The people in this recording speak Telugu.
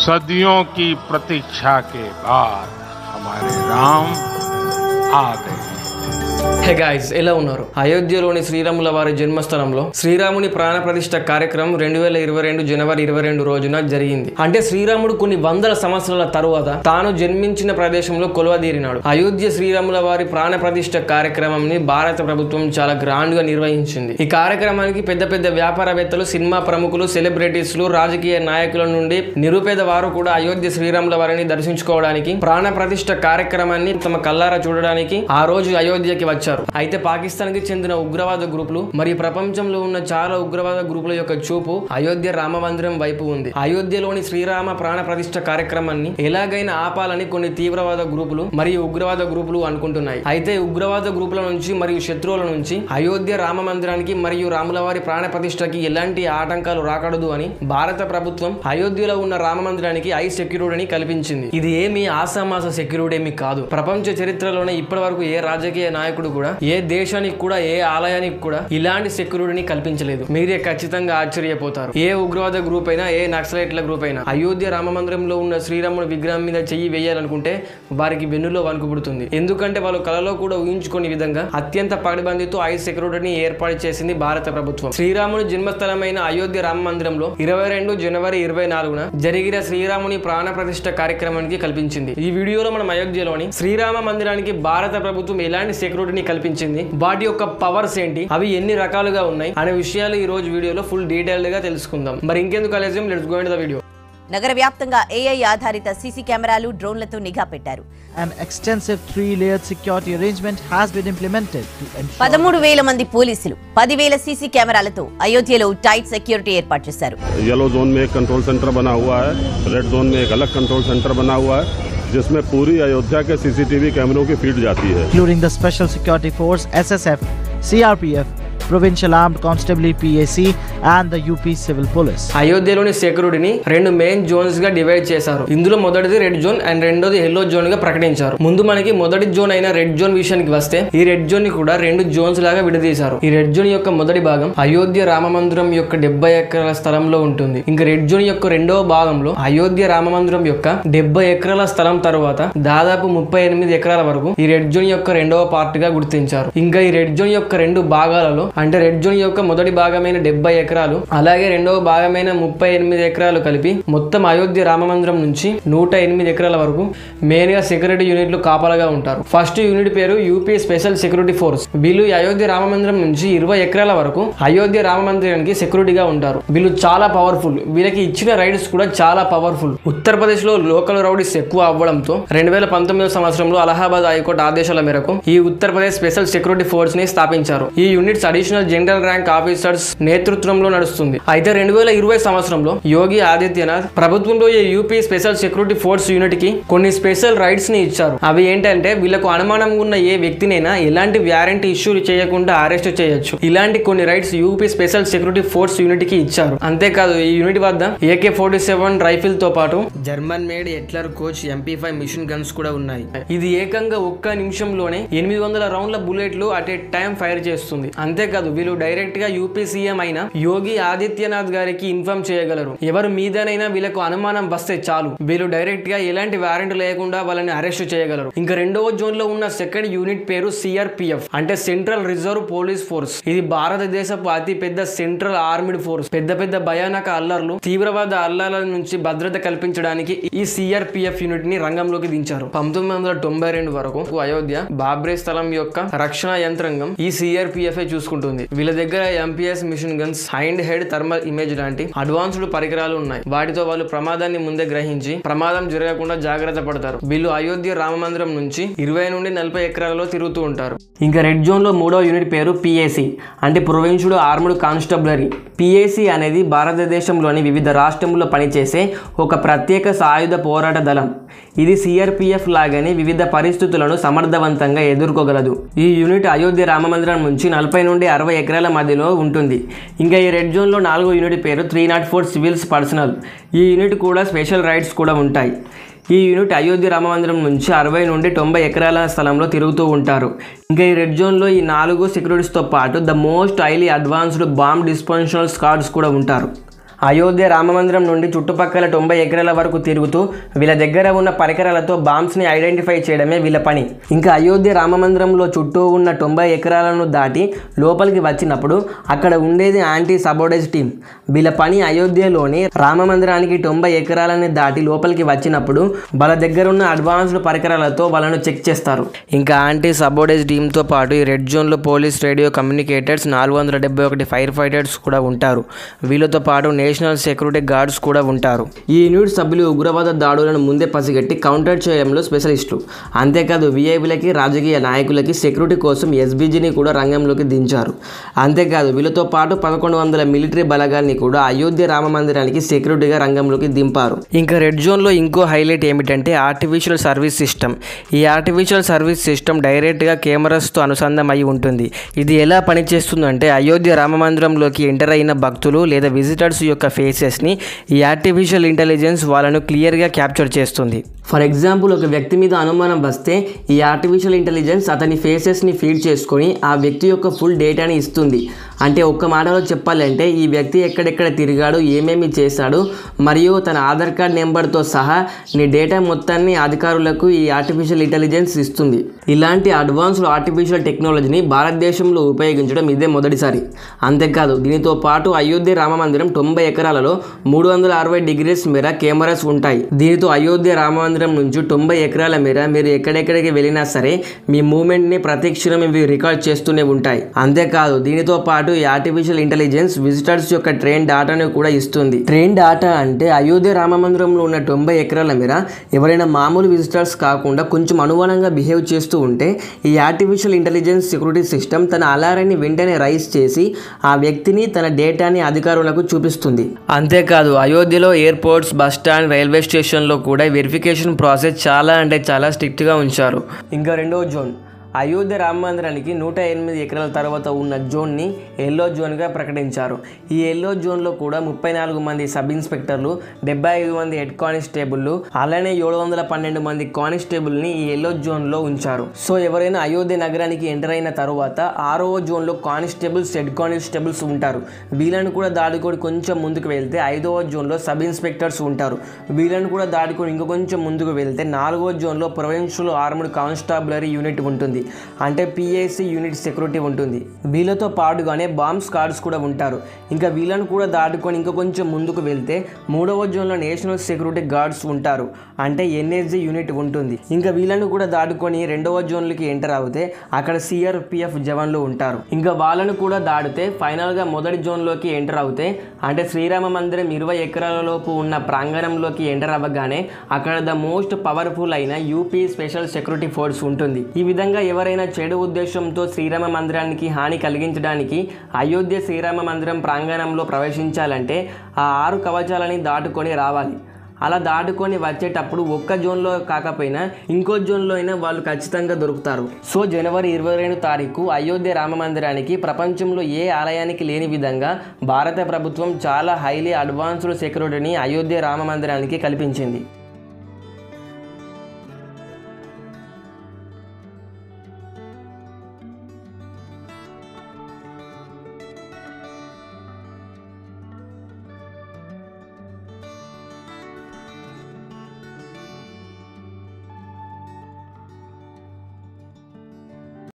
सदियों की प्रतीक्षा के बाद हमारे राम आ गए। హే గాయ్స్, ఎలా ఉన్నారు? అయోధ్యలోని శ్రీరాముల వారి జన్మస్థలంలో శ్రీరాముని ప్రాణ ప్రతిష్ఠ కార్యక్రమం 2022 జనవరి 22 రోజున జరిగింది. అంటే శ్రీరాముడు కొన్ని వందల సంవత్సరాల తరువాత తాను జన్మించిన ప్రదేశంలో కొలువదీరినాడు. అయోధ్య శ్రీరాముల వారి ప్రాణ ప్రతిష్ఠ కార్యక్రమంని భారత ప్రభుత్వం చాలా గ్రాండ్ గా నిర్వహించింది. ఈ కార్యక్రమానికి పెద్ద పెద్ద వ్యాపారవేత్తలు, సినిమా ప్రముఖులు, సెలబ్రిటీస్లు, రాజకీయ నాయకుల నుండి నిరుపేద వారు కూడా అయోధ్య శ్రీరాముల వారిని దర్శించుకోవడానికి, ప్రాణ ప్రతిష్ఠ కార్యక్రమాన్ని తమ కల్లారా చూడడానికి ఆ రోజు అయోధ్యకి వచ్చారు. అయితే పాకిస్తాన్ కి చెందిన ఉగ్రవాద గ్రూపులు మరియు ప్రపంచంలో ఉన్న చాలా ఉగ్రవాద గ్రూపుల యొక్క చూపు అయోధ్య రామ మందిరం వైపు ఉంది. అయోధ్యలోని శ్రీరామ ప్రాణ ప్రతిష్ఠ కార్యక్రమాన్ని ఎలాగైనా ఆపాలని కొన్ని తీవ్రవాద గ్రూపులు మరియు ఉగ్రవాద గ్రూపులు అనుకుంటున్నాయి. అయితే ఉగ్రవాద గ్రూపుల నుంచి మరియు శత్రువుల నుంచి అయోధ్య రామ మందిరానికి మరియు రాముల వారి ప్రాణ ప్రతిష్ఠకి ఎలాంటి ఆటంకాలు రాకూడదు అని భారత ప్రభుత్వం అయోధ్యలో ఉన్న రామ మందిరానికి హై సెక్యూరిటీని కల్పించింది. ఇది ఏమి ఆసామాస సెక్యూరిటీ ఏమి కాదు. ప్రపంచ చరిత్రలోనే ఇప్పటి వరకు ఏ రాజకీయ నాయకుడు కూడా, ఏ దేశానికి కూడా, ఏ ఆలయానికి కూడా ఇలాంటి సెక్యూరిటీని కల్పించలేదు. మీరే ఖచ్చితంగా ఆశ్చర్యపోతారు. ఏ ఉగ్రవాద గ్రూప్ అయినా, ఏ నక్సలైట్ల గ్రూప్ అయినా అయోధ్య రామ మందిరంలో ఉన్న శ్రీరాముడి విగ్రహం మీద చెయ్యి వేయాలనుకుంటే వారికి వెన్నులో వణుకు పుడుతుంది. ఎందుకంటే వాళ్ళు కలలో కూడా ఊహించుకునే విధంగా అత్యంత పగడబందీతో హై సెక్యూరిటీని ఏర్పాటు చేసింది భారత ప్రభుత్వం. శ్రీరాముని జన్మస్థలమైన అయోధ్య రామ మందిరంలో 22 జనవరి 24న జరిగిన శ్రీరాముని ప్రాణ ప్రతిష్ఠ కార్యక్రమానికి కల్పించింది. ఈ వీడియోలో మనం అయోధ్యలోని శ్రీరామ మందిరానికి భారత ప్రభుత్వం ఎలాంటి సెక్యూరిటీని కల్పించింది, వాటి యొక్క పవర్స్ ఏంటి, అవి ఎన్ని రకాలుగా ఉన్నాయి అనే విషయాలు ఈ రోజు వీడియోలో ఫుల్ డీటెయిల్డ్ గా తెలుసుకుందాం. మరి ఇంకెందుకు ఆలస్యం, let's go into the video. నగర వ్యాప్తంగా ఏఐ ఆధారిత సీసీ కెమెరాలు, డ్రోన్లతో నిఘా పెట్టారు. An extensive 3-layered security arrangement has been implemented to ensure 13,000 మంది పోలీసులు, 10,000 సీసీ కెమెరాలతో అయోధ్యలో టైట్ సెక్యూరిటీ ఏర్పాటు చేశారు. येलो जोन में एक कंट्रोल सेंटर बना हुआ है, रेड जोन में एक अलग कंट्रोल सेंटर बना हुआ है जिसमें पूरी अयोध्या के सीसीटीवी कैमरों की फीड जाती है, including the Special Security Force SSF, CRPF, Provincial Armed Constabulary PAC and the UP Civil Police. అయోధ్యలోని సెక్యూరిటీని 2 మెయిన్ జోన్స్ గా డివైడ్ చేశారు. ఇందులో మొదటిది రెడ్ జోన్ అండ్ రెండోది ఎల్లో జోన్ గా ప్రకటించారు. ముందు మనకి మొదటి జోన్ అయిన రెడ్ జోన్ విషయానికి వస్తే, ఈ రెడ్ జోన్ ని కూడా 2 జోన్స్ లాగా విడదీశారు. ఈ రెడ్ జోన్ యొక్క మొదటి భాగం అయోధ్య రామ మందిరం యొక్క 70 ఎకరాల స్థలంలో ఉంటుంది. ఇంకా రెడ్ జోన్ యొక్క రెండవ భాగంలో అయోధ్య రామ మందిరం యొక్క 70 ఎకరాల స్థలం తర్వాత దాదాపు 38 ఎకరాల వరకు ఈ రెడ్ జోన్ యొక్క రెండవ పార్ట్ గా గుర్తించారు. ఇంకా ఈ రెడ్ జోన్ యొక్క 2 భాగాలలో, అంటే రెడ్ జోన్ యొక్క మొదటి భాగమైన 70 ఎకరాలు అలాగే రెండవ భాగమైన 38 ఎకరాలు కలిపి మొత్తం అయోధ్య రామ మందిరం నుంచి 108 ఎకరాల వరకు మెయిన్ గా సెక్యూరిటీ యూనిట్లు కాపలాగా ఉంటారు. ఫస్ట్ యూనిట్ పేరు యూపీ స్పెషల్ సెక్యూరిటీ ఫోర్స్. వీళ్ళు అయోధ్య రామ మందిరం నుంచి 20 ఎకరాల వరకు అయోధ్య రామ మందిరానికి సెక్యూరిటీగా ఉంటారు. వీళ్ళు చాలా పవర్ఫుల్. వీళ్ళకి ఇచ్చిన రైడ్స్ కూడా చాలా పవర్ఫుల్. ఉత్తరప్రదేశ్ లో లోకల్ రౌడీస్ ఎక్కువ అవ్వడంతో 2019 సంవత్సరంలో అలహాబాద్ హైకోర్టు ఆదేశాల మేరకు ఈ ఉత్తరప్రదేశ్ స్పెషల్ సెక్యూరిటీ ఫోర్స్ ని స్థాపించారు. ఈ units additional general rank officers నేతృత్వంలో నడుస్తుంది. అయితే 2020 సంవత్సరంలో యోగి ఆదిత్యనాథ్ ప్రభుత్వంలో ఈ UP special security force unit కి కొన్ని స్పెషల్ రైట్స్ ని ఇచ్చారు. అవి ఏంటంటే, వీళ్ళకు అనుమానంగా ఉన్న ఏ వ్యక్తినైనా ఎలాంటి వారెంట్ ఇష్యూ చేయకుండా అరెస్ట్ చేయొచ్చు. ఇలాంటి కొన్ని rights UP special security force unit కి ఇచ్చారు. అంతేకాదు, ఈ యూనిట్ వద్ద AK-47 రైఫిల్ తో పాటు German made Heckler Koch MP5 machine guns కూడా ఉన్నాయి. ఇది ఏకంగా ఒక్క నిమిషంలోనే 800 రౌండ్ల బుల్లెట్లు అట్ ఏ టైం ఫైర్ చేస్తుంది. అంతేకాదు, వీళ్ళు డైరెక్ట్ గా యూపీ సీఎం అయిన యోగి ఆదిత్యనాథ్ గారికి ఇన్ఫార్మ్ చేయగలరు. ఎవరు మీదనైనా వీళ్ళకు అనుమానం వస్తే చాలు, వీళ్ళు డైరెక్ట్ గా ఎలాంటి వారెంట్ లేకుండా వాళ్ళని అరెస్ట్ చేయగలరు. ఇంకా రెండవ జోన్ లో ఉన్న సెకండ్ యూనిట్ పేరు CRPF, అంటే సెంట్రల్ రిజర్వ్ పోలీస్ ఫోర్స్. ఇది భారతదేశపు అతి పెద్ద సెంట్రల్ ఆర్మీడ్ ఫోర్స్. పెద్ద పెద్ద భయానక అల్లర్లు, తీవ్రవాద అల్లాల నుంచి భద్రత కల్పించడానికి ఈ CRPF యూనిట్ ని రంగంలోకి దించారు. 1992 వరకు అయోధ్య బాబ్రీ స్థలం యొక్క రక్షణ యంత్రాంగం ఈ CRPF చూసుకుంటుంది. వీళ్ళ దగ్గర MPS machine guns, hand head thermal image లాంటి అడ్వాన్స్డ్ పరికరాలు ఉన్నాయి. వాటితో వాళ్ళు ప్రమాదాన్ని ముందే గ్రహించి ప్రమాదం జరగకుండా జాగ్రత్త పడతారు. వీళ్ళు అయోధ్య రామ మందిరం నుంచి 20 నుండి 40 ఎకరాలలో తిరుగుతూ ఉంటారు. ఇంకా రెడ్ జోన్ లో 3వ యూనిట్ పేరు PAC, అంటే ప్రొవిన్షియల్ ఆర్మ్డ్ కానిస్టేబులరీ. PAC అనేది భారతదేశంలోని వివిధ రాష్ట్రముల్లో పనిచేసే ఒక ప్రత్యేక సాయుధ పోరాట దళం. ఇది CRPF లాగానే వివిధ పరిస్థితులను సమర్థవంతంగా ఎదుర్కోగలదు. ఈ యూనిట్ అయోధ్య రామ మందిరం నుంచి 40 నుండి 60 ఎకరాల మధ్యలో ఉంటుంది. ఇంకా ఈ రెడ్ జోన్ లో 4వ యూనిట్ పేరు 304 సివిల్స్ పర్సనల్. ఈ యూనిట్ కూడా స్పెషల్ రైట్స్ కూడా ఉంటాయి. ఈ యూనిట్ అయోధ్య రామ మందిరం నుంచి 60 నుండి 90 ఎకరాల స్థలంలో తిరుగుతూ ఉంటారు. ఇంకా ఈ రెడ్ జోన్లో ఈ 4 సెక్యూరిటీస్తో పాటు the most highly advanced bomb disposal squads కూడా ఉంటారు. అయోధ్య రామమందిరం నుండి చుట్టుపక్కల 90 ఎకరాల వరకు తిరుగుతూ వీళ్ళ దగ్గర ఉన్న పరికరాలతో బాంబ్స్ని ఐడెంటిఫై చేయడమే వీళ్ళ పని. ఇంకా అయోధ్య రామమందిరంలో చుట్టూ ఉన్న 90 ఎకరాలను దాటి లోపలికి వచ్చినప్పుడు అక్కడ ఉండేది యాంటీ సబోటేజ్ టీం. వీళ్ళ పని అయోధ్యలోని రామమందిరానికి 90 ఎకరాలని దాటి లోపలికి వచ్చినప్పుడు వాళ్ళ దగ్గర ఉన్న అడ్వాన్స్డ్ పరికరాలతో వాళ్ళను చెక్ చేస్తారు. ఇంకా యాంటీ సబోటేజ్ టీంతో పాటు ఈ రెడ్ జోన్లో police, radio communicators, 471 fire fighters కూడా ఉంటారు. వీళ్ళతో పాటు నేషనల్ సెక్యూరిటీ గార్డ్స్ కూడా ఉంటారు. ఈ యూనిట్ సభ్యులు ఉగ్రవాద దాడులను ముందే పసిగట్టి కౌంటర్ చేయడంలో స్పెషలిస్టులు. అంతేకాదు వీఐపీలకి, రాజకీయ నాయకులకి సెక్యూరిటీ కోసం ఎస్బీజీని కూడా రంగంలోకి దించారు. అంతేకాదు వీళ్ళతో పాటు 1100 మిలిటరీ బలగాల్ని కూడా అయోధ్య రామ మందిరానికి సెక్యూరిటీగా రంగంలోకి దింపారు. ఇంకా రెడ్ జోన్లో ఇంకో హైలైట్ ఏమిటంటే ఆర్టిఫిషియల్ సర్వీస్ సిస్టమ్. ఈ ఆర్టిఫిషియల్ సర్వీస్ సిస్టమ్ డైరెక్ట్గా కెమెరాస్తో అనుసంధానం అయి ఉంటుంది. ఇది ఎలా పనిచేస్తుందంటే అయోధ్య రామ మందిరంలోకి ఎంటర్ అయిన భక్తులు లేదా విజిటర్స్ యొక్క ఫేసెస్ని ఈ ఆర్టిఫిషియల్ ఇంటెలిజెన్స్ వాళ్ళను క్లియర్గా క్యాప్చర్ చేస్తుంది. ఫర్ ఎగ్జాంపుల్ ఒక వ్యక్తి మీద అనుమానం వస్తే ఈ ఆర్టిఫిషియల్ ఇంటెలిజెన్స్ అతని ఫేసెస్ని ఫీడ్ చేసుకొని ఆ వ్యక్తి యొక్క ఫుల్ డేటాని ఇస్తుంది. అంటే ఒక్క మాటలో చెప్పాలంటే ఈ వ్యక్తి ఎక్కడెక్కడ తిరిగాడు, ఏమేమి చేశాడు మరియు తన ఆధార్ కార్డ్ నెంబర్తో సహా నీ డేటా మొత్తాన్ని అధికారులకు ఈ ఆర్టిఫిషియల్ ఇంటెలిజెన్స్ ఇస్తుంది. ఇలాంటి అడ్వాన్స్డ్ ఆర్టిఫిషియల్ టెక్నాలజీని భారతదేశంలో ఉపయోగించడం ఇదే మొదటిసారి. అంతేకాదు దీనితో పాటు అయోధ్య రామ మందిరం 90 ఎకరాలలో 360 డిగ్రీస్ మేర కెమెరాస్ ఉంటాయి. దీనితో అయోధ్య రామ మందిరం నుంచి 90 ఎకరాల మేర మీరు ఎక్కడెక్కడికి వెళ్ళినా సరే మీ మూమెంట్ని ప్రతి క్షణం ఇవి రికార్డ్ చేస్తూనే ఉంటాయి. అంతేకాదు దీనితో పాటు ఈ ఆర్టిఫిషియల్ ఇంటెలిజెన్స్ విజిటర్స్ యొక్క ట్రైన్ డాటాను కూడా ఇస్తుంది. ట్రైన్ డాటా అంటే అయోధ్య రామ మందిరంలో ఉన్న 90 ఎకరాల మేర ఎవరైనా మామూలు విజిటర్స్ కాకుండా కొంచెం అనుమానంగా బిహేవ్ చేస్తూ ఉంటే ఈ ఆర్టిఫిషియల్ ఇంటెలిజెన్స్ సెక్యూరిటీ సిస్టమ్ తన అలారాన్ని వెంటనే రైజ్ చేసి ఆ వ్యక్తిని, తన డేటాని అధికారులకు చూపిస్తుంది. అంతేకాదు అయోధ్యలో ఎయిర్పోర్ట్స్, బస్ స్టాండ్, రైల్వే స్టేషన్లో కూడా వెరిఫికేషన్ ప్రాసెస్ చాలా అంటే చాలా స్ట్రిక్ట్గా ఉంచారు. ఇంకా రెండవ జోన్ అయోధ్య రామ మందిరానికి 108 ఎకరాల తర్వాత ఉన్న జోన్ని ఎల్లో జోన్గా ప్రకటించారు. ఈ ఎల్లో జోన్లో కూడా 34 మంది సబ్ ఇన్స్పెక్టర్లు, 75 మంది హెడ్ కానిస్టేబుల్లు, అలానే 712 మంది కానిస్టేబుల్ని ఈ ఎల్లో జోన్లో ఉంచారు. సో ఎవరైనా అయోధ్య నగరానికి ఎంటర్ అయిన తర్వాత 6వ జోన్లో కానిస్టేబుల్స్, హెడ్ కానిస్టేబుల్స్ ఉంటారు. వీళ్ళని కూడా దాటుకొని కొంచెం ముందుకు వెళ్తే 5వ జోన్లో సబ్ ఇన్స్పెక్టర్స్ ఉంటారు. వీళ్ళని కూడా దాటుకొని ఇంకో కొంచెం ముందుకు వెళ్తే 4వ జోన్లో ప్రొవిన్షియల్ ఆర్మ్డ్ కానిస్టాబులరీ యూనిట్ ఉంటుంది. అంటే పిఐసి యూనిట్ సెక్యూరిటీ ఉంటుంది. వీళ్ళతో పాటుగానే బాంబ్ స్క్వాడ్స్ కూడా ఉంటారు. ఇంకా వీళ్ళను కూడా దాటుకొని ఇంకా కొంచెం ముందుకు వెళ్తే 3వ జోన్లో నేషనల్ సెక్యూరిటీ గార్డ్స్ ఉంటారు. అంటే ఎన్ఎస్జీ యూనిట్ ఉంటుంది. ఇంకా వీళ్ళను కూడా దాటుకొని 2వ జోన్లకి ఎంటర్ అవుతే అక్కడ సిఆర్పిఎఫ్ జవాన్లు ఉంటారు. ఇంకా వాళ్ళను కూడా దాటితే ఫైనల్గా మొదటి జోన్లోకి ఎంటర్ అవుతే అంటే శ్రీరామ మందిరం 20 ఎకరాల లోపు ఉన్న ప్రాంగణంలోకి ఎంటర్ అవ్వగానే అక్కడ ద మోస్ట్ పవర్ఫుల్ అయిన యూపీ స్పెషల్ సెక్యూరిటీ ఫోర్స్ ఉంటుంది. ఈ విధంగా ఎవరైనా చెడు ఉద్దేశంతో శ్రీరామ మందిరానికి హాని కలిగించడానికి అయోధ్య శ్రీరామ మందిరం ప్రాంగణంలో ప్రవేశించాలంటే ఆ 6 కవచాలని దాటుకొని రావాలి. అలా దాటుకొని వచ్చేటప్పుడు ఒక్క జోన్లో కాకపోయినా ఇంకో జోన్లో అయినా వాళ్ళు ఖచ్చితంగా దొరుకుతారు. సో జనవరి 22 తారీఖు అయోధ్య రామ మందిరానికి ప్రపంచంలో ఏ ఆలయానికి లేని విధంగా భారత ప్రభుత్వం చాలా హైలీ అడ్వాన్స్డ్ సెక్యూరిటీని అయోధ్య రామ మందిరానికి కల్పించింది.